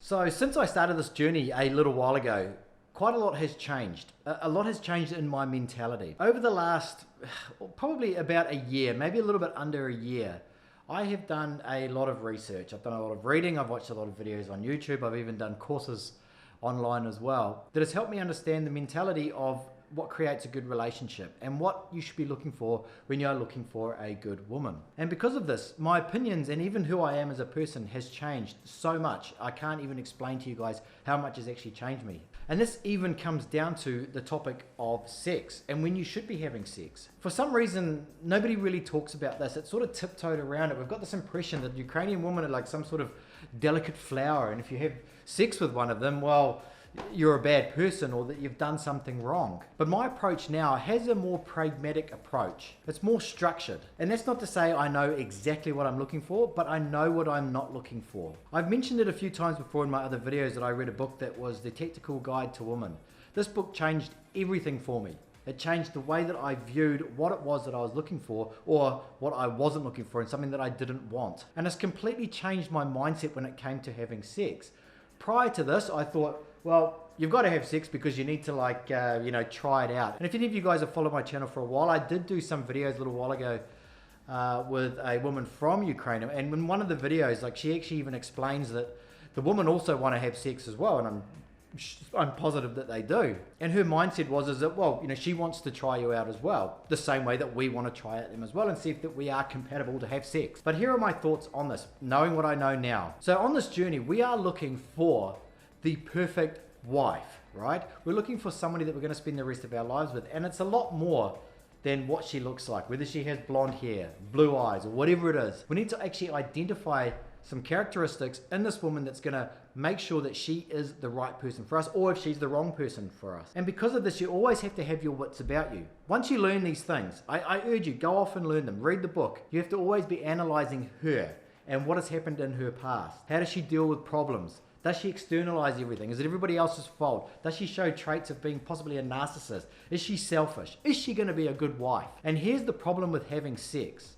So since I started this journey a little while ago, quite a lot has changed. A lot has changed in my mentality. Over the last, probably about a year, maybe a little bit under a year, I have done a lot of research. I've done a lot of reading. I've watched a lot of videos on YouTube. I've even done courses online as well that has helped me understand the mentality of what creates a good relationship and what you should be looking for when you're looking for a good woman. And because of this, my opinions and even who I am as a person has changed so much. I can't even explain to you guys how much has actually changed me. And this even comes down to the topic of sex and when you should be having sex. For some reason, nobody really talks about this. It's sort of tiptoed around it. We've got this impression that Ukrainian women are like some sort of delicate flower, and if you have sex with one of them, well, you're a bad person or that you've done something wrong. But my approach now has a more pragmatic approach. It's more structured. And that's not to say I know exactly what I'm looking for, but I know what I'm not looking for. I've mentioned it a few times before in my other videos that I read a book that was The Tactical Guide to Women. This book changed everything for me. It changed the way that I viewed what it was that I was looking for or what I wasn't looking for and something that I didn't want. And it's completely changed my mindset when it came to having sex. Prior to this, I thought, well, you've got to have sex because you need to try it out. And if any of you guys have followed my channel for a while, I did do some videos a little while ago with a woman from Ukraine. And in one of the videos, she actually even explains that the women also want to have sex as well. And I'm positive that they do. And her mindset was that, well, she wants to try you out as well, the same way that we want to try out them as well and see if that we are compatible to have sex. But here are my thoughts on this, knowing what I know now. So on this journey, we are looking for the perfect wife, right? We're looking for somebody that we're going to spend the rest of our lives with. And it's a lot more than what she looks like, whether she has blonde hair, blue eyes, or whatever it is. We need to actually identify some characteristics in this woman that's going to make sure that she is the right person for us, or if she's the wrong person for us. And because of this, you always have to have your wits about you. Once you learn these things, I urge you, go off and learn them. Read the book. You have to always be analyzing her and what has happened in her past. How does she deal with problems? Does she externalize everything? Is it everybody else's fault? Does she show traits of being possibly a narcissist? Is she selfish? Is she going to be a good wife? And here's the problem with having sex.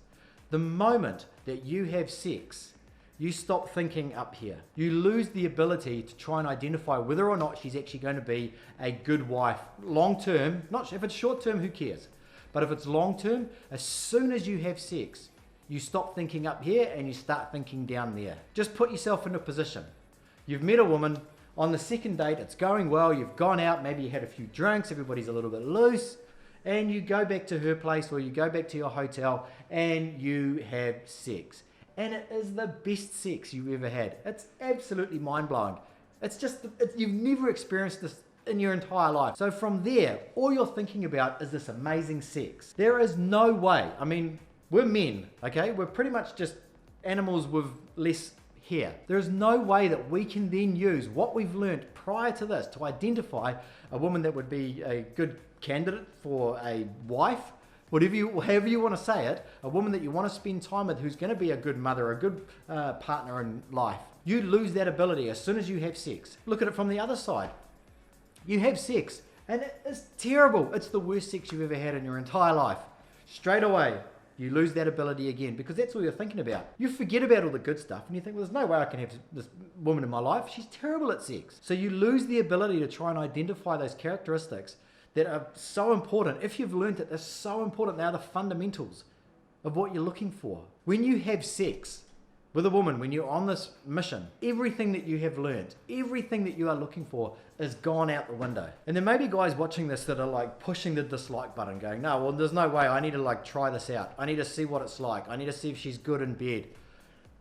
The moment that you have sex, you stop thinking up here. You lose the ability to try and identify whether or not she's actually going to be a good wife long term. Not if it's short term, who cares? But if it's long term, as soon as you have sex, you stop thinking up here and you start thinking down there. Just put yourself in a position. You've met a woman on the second date, it's going well, you've gone out, maybe you had a few drinks, everybody's a little bit loose, and you go back to her place or you go back to your hotel and you have sex. And it is the best sex you've ever had. It's absolutely mind-blowing. You've never experienced this in your entire life. So from there, all you're thinking about is this amazing sex. There is no way, we're men, okay? We're pretty much just animals with less hair. There is no way that we can then use what we've learned prior to this to identify a woman that would be a good candidate for a wife, however you want to say it, a woman that you want to spend time with who's going to be a good mother, a good partner in life. You lose that ability as soon as you have sex. Look at it from the other side. You have sex and it is terrible. It's the worst sex you've ever had in your entire life. Straight away, you lose that ability again because that's all you're thinking about. You forget about all the good stuff and you think, well, there's no way I can have this woman in my life. She's terrible at sex. So you lose the ability to try and identify those characteristics that are so important. If you've learned it, they're so important. They are the fundamentals of what you're looking for. When you have sex with a woman, when you're on this mission, everything that you have learned, everything that you are looking for is gone out the window. And there may be guys watching this that are pushing the dislike button going, no, well, there's no way. I need to try this out. I need to see what it's like. I need to see if she's good in bed.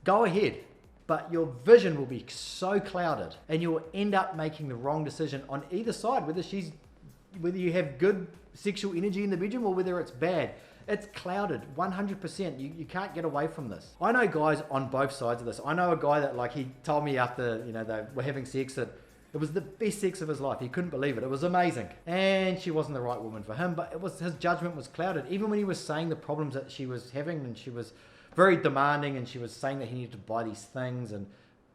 Go ahead. But your vision will be so clouded and you'll end up making the wrong decision on either side, whether you have good sexual energy in the bedroom or whether it's bad. It's clouded 100%. You can't get away from this. I know guys on both sides of this. I know a guy that he told me after they were having sex that it was the best sex of his life. He couldn't believe it. It was amazing. And she wasn't the right woman for him, but his judgment was clouded. Even when he was saying the problems that she was having, and she was very demanding and she was saying that he needed to buy these things,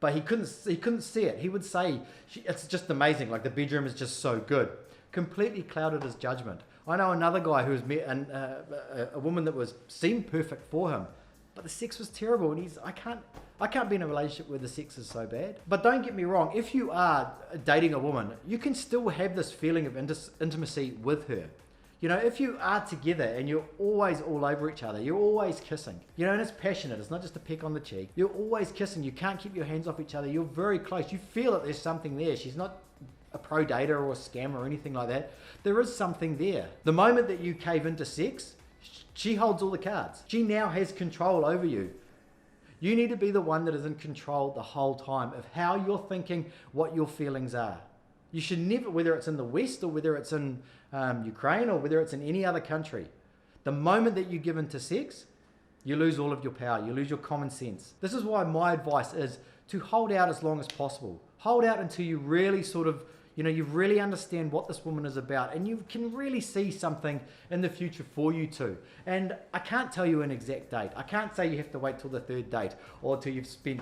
but he couldn't see it. He would say, it's just amazing. The bedroom is just so good. Completely clouded his judgment. I know another guy who's met a woman that seemed perfect for him, but the sex was terrible, and I can't be in a relationship where the sex is so bad. But don't get me wrong, if you are dating a woman, you can still have this feeling of intimacy with her. You know, if you are together and you're always all over each other, you're always kissing, you know, and it's passionate, it's not just a peck on the cheek. You're always kissing, you can't keep your hands off each other, you're very close, you feel that there's something there. She's not a pro dater or a scammer or anything like that. There is something there. The moment that you cave into sex, she holds all the cards. She now has control over you. You need to be the one that is in control the whole time of how you're thinking, what your feelings are. You should never, whether it's in the West or whether it's in Ukraine or whether it's in any other country, the moment that you give into sex, you lose all of your power, you lose your common sense. This is why my advice is to hold out as long as possible. Hold out until you really sort of, you know, you really understand what this woman is about and you can really see something in the future for you two. And I can't tell you an exact date. I can't say you have to wait till the third date or till you've spent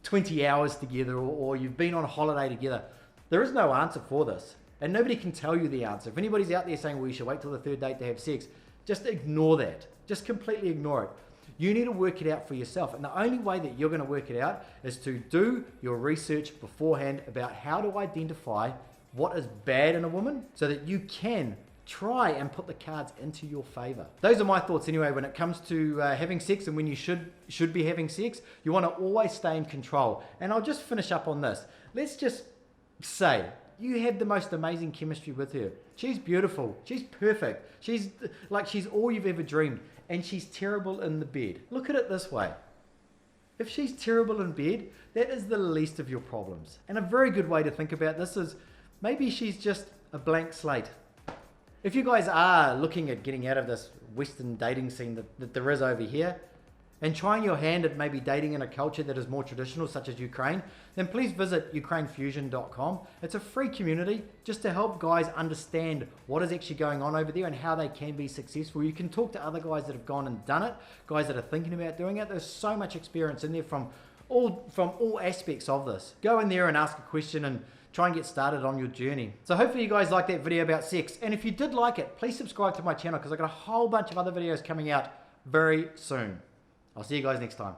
20 hours together or you've been on a holiday together. There is no answer for this, and nobody can tell you the answer. If anybody's out there saying, well, you should wait till the third date to have sex, just ignore that. Just completely ignore it. You need to work it out for yourself, and the only way that you're going to work it out is to do your research beforehand about how to identify what is bad in a woman so that you can try and put the cards into your favor. Those are my thoughts anyway when it comes to having sex and when you should be having sex. You want to always stay in control. And I'll just finish up on this. Let's just say you have the most amazing chemistry with her. She's beautiful, she's perfect, she's all you've ever dreamed, and she's terrible in the bed. Look at it this way. If she's terrible in bed, that is the least of your problems. And a very good way to think about this is maybe she's just a blank slate. If you guys are looking at getting out of this Western dating scene that there is over here, and trying your hand at maybe dating in a culture that is more traditional, such as Ukraine, then please visit ukrainefusion.com. It's a free community just to help guys understand what is actually going on over there and how they can be successful. You can talk to other guys that have gone and done it, guys that are thinking about doing it. There's so much experience in there from all aspects of this. Go in there and ask a question and try and get started on your journey. So hopefully you guys liked that video about sex. And if you did like it, please subscribe to my channel because I've got a whole bunch of other videos coming out very soon. I'll see you guys next time.